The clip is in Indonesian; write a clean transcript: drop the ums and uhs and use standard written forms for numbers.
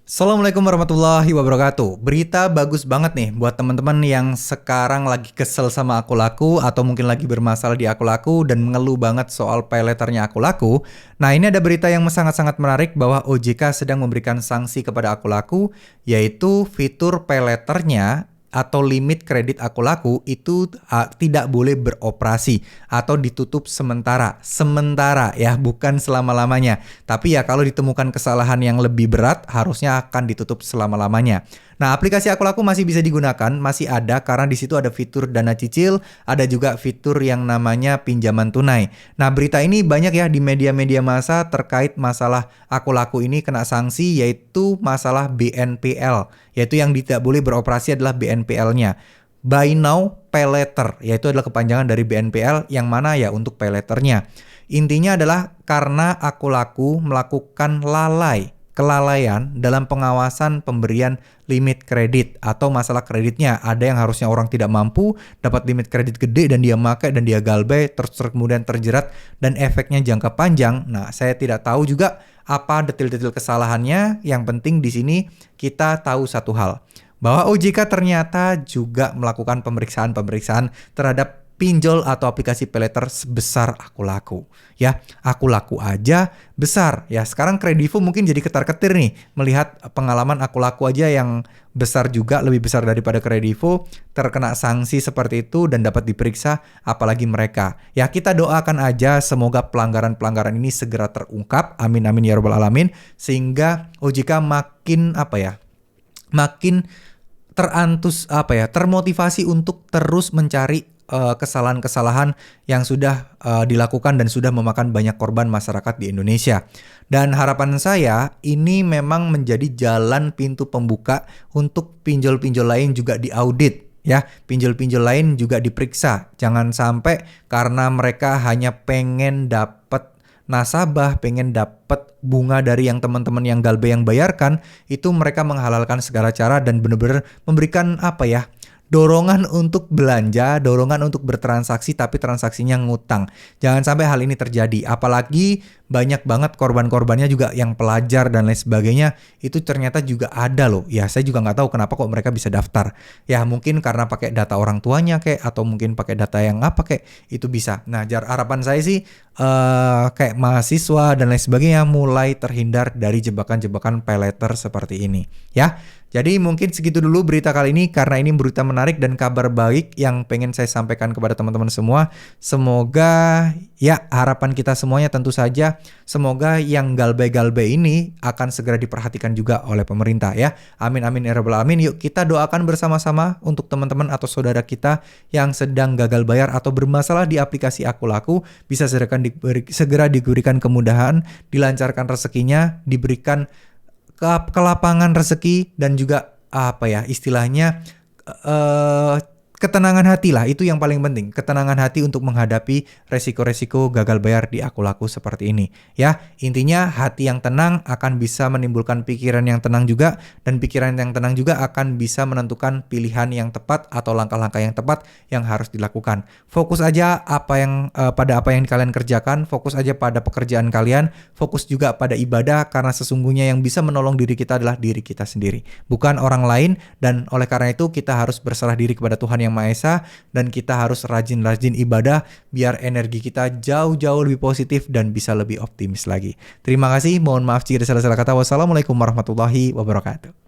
Assalamualaikum warahmatullahi wabarakatuh. Berita bagus banget nih buat teman-teman yang sekarang lagi kesel sama Aku Laku atau mungkin lagi bermasalah di Aku Laku dan mengeluh banget soal pay letternya Aku Laku. Nah, ini ada berita yang sangat-sangat menarik bahwa OJK sedang memberikan sanksi kepada Aku Laku, yaitu fitur pay letternya atau limit kredit Aku Laku itu tidak boleh beroperasi atau ditutup sementara ya, bukan selama-lamanya. Tapi ya kalau ditemukan kesalahan yang lebih berat harusnya akan ditutup selama-lamanya. Nah, aplikasi Aku Laku masih bisa digunakan, masih ada karena di situ ada fitur dana cicil, ada juga fitur yang namanya pinjaman tunai. Nah, berita ini banyak ya di media-media massa terkait masalah Aku Laku ini kena sanksi, yaitu masalah BNPL, yaitu yang tidak boleh beroperasi adalah BNPL-nya. Buy Now Pay Later, yaitu adalah kepanjangan dari BNPL, yang mana ya untuk pay letternya. Intinya adalah karena Aku Laku melakukan kelalaian dalam pengawasan pemberian limit kredit atau masalah kreditnya. Ada yang harusnya orang tidak mampu dapat limit kredit gede dan dia pakai dan dia galbay terus kemudian terjerat dan efeknya jangka panjang. Nah, saya tidak tahu juga apa detail-detail kesalahannya. Yang penting di sini kita tahu satu hal, bahwa OJK ternyata juga melakukan pemeriksaan terhadap pinjol atau aplikasi pay letter sebesar Aku Laku. Ya, Aku Laku aja besar. Ya, sekarang Kredivo mungkin jadi ketar-ketir nih melihat pengalaman Aku Laku aja yang besar juga, lebih besar daripada Kredivo, terkena sanksi seperti itu dan dapat diperiksa, apalagi mereka. Ya, kita doakan aja semoga pelanggaran-pelanggaran ini segera terungkap. Amin amin ya rabbal alamin, sehingga OJK makin termotivasi untuk terus mencari kesalahan-kesalahan yang sudah dilakukan dan sudah memakan banyak korban masyarakat di Indonesia. Dan harapan saya ini memang menjadi jalan pintu pembuka untuk pinjol-pinjol lain juga diaudit. Ya, pinjol-pinjol lain juga diperiksa. Jangan sampai karena mereka hanya pengen dapat nasabah, pengen dapat bunga dari yang teman-teman yang galbe yang bayarkan, itu mereka menghalalkan segala cara dan benar-benar memberikan dorongan untuk belanja, dorongan untuk bertransaksi, tapi transaksinya ngutang. Jangan sampai hal ini terjadi. Apalagi banyak banget korban-korbannya juga yang pelajar dan lain sebagainya. Itu ternyata juga ada loh. Ya, saya juga nggak tahu kenapa kok mereka bisa daftar. Ya, mungkin karena pakai data orang tuanya atau mungkin pakai data yang itu bisa. Nah, harapan saya sih kayak mahasiswa dan lain sebagainya mulai terhindar dari jebakan-jebakan pay letter seperti ini. Ya. Jadi mungkin segitu dulu berita kali ini, karena ini berita menarik dan kabar baik yang pengen saya sampaikan kepada teman-teman semua. Semoga ya harapan kita semuanya tentu saja semoga yang galbay-galbay ini akan segera diperhatikan juga oleh pemerintah ya. Amin amin ya rabbal alamin. Yuk kita doakan bersama-sama untuk teman-teman atau saudara kita yang sedang gagal bayar atau bermasalah di aplikasi Aku Laku, bisa segera diberikan kemudahan, dilancarkan rezekinya, diberikan kelapangan rezeki dan juga istilahnya ketenangan hati lah. Itu yang paling penting, ketenangan hati untuk menghadapi resiko-resiko gagal bayar di Aku Laku seperti ini ya. Intinya hati yang tenang akan bisa menimbulkan pikiran yang tenang juga, dan pikiran yang tenang juga akan bisa menentukan pilihan yang tepat atau langkah-langkah yang tepat yang harus dilakukan. Fokus aja pada apa yang kalian kerjakan, fokus aja pada pekerjaan kalian, fokus juga pada ibadah, karena sesungguhnya yang bisa menolong diri kita adalah diri kita sendiri, bukan orang lain. Dan oleh karena itu kita harus berserah diri kepada Tuhan Yang Maha Esa, dan kita harus rajin-rajin ibadah biar energi kita jauh-jauh lebih positif dan bisa lebih optimis lagi. Terima kasih, mohon maaf jika ada salah-salah kata. Wassalamualaikum warahmatullahi wabarakatuh.